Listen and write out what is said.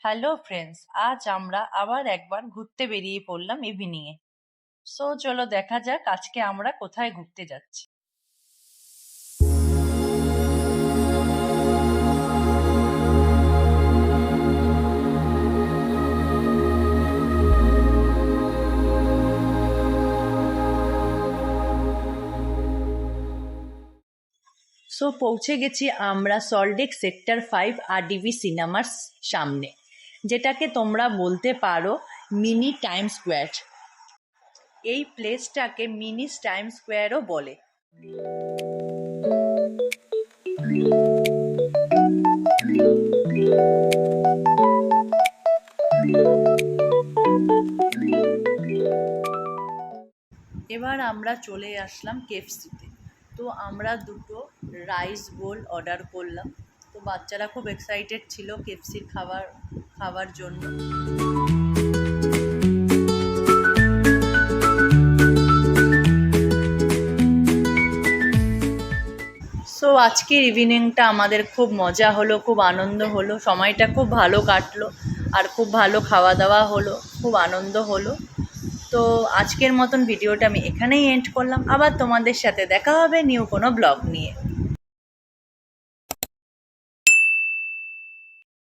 Hello friends, আজ আমরা আবার একবার ঘুরতে বেরিয়ে পড়লাম ইভিনিংয়ে। সো চলো দেখা যাক আজকে আমরা কোথায় ঘুরতে যাচ্ছি। সো পৌঁছে গেছি আমরা সল্টলেক সেক্টর 5 আরডিভি সিনেমার সামনে, যেটাকে তোমরা বলতে পারো মিনি টাইম স্কোয়ার। এই প্লেসটাকে মিনি টাইম স্কোয়ারও বলে। এবার আমরা চলে আসলাম কেএফসিতে। তো আমরা দুটো রাইস বোল অর্ডার করলাম। তো বাচ্চারা খুব এক্সাইটেড ছিল কেএফসির খাবার জন্য। সো আজকের ইভিনিংটা আমাদের খুব মজা হলো, খুব আনন্দ হলো, সময়টা খুব ভালো কাটলো, আর খুব ভালো খাওয়া দাওয়া হলো, খুব আনন্দ হলো। তো আজকের মতন ভিডিওটা আমি এখানেই এন্ড করলাম। আবার তোমাদের সাথে দেখা হবে নিউ কোনো ব্লগ নিয়ে।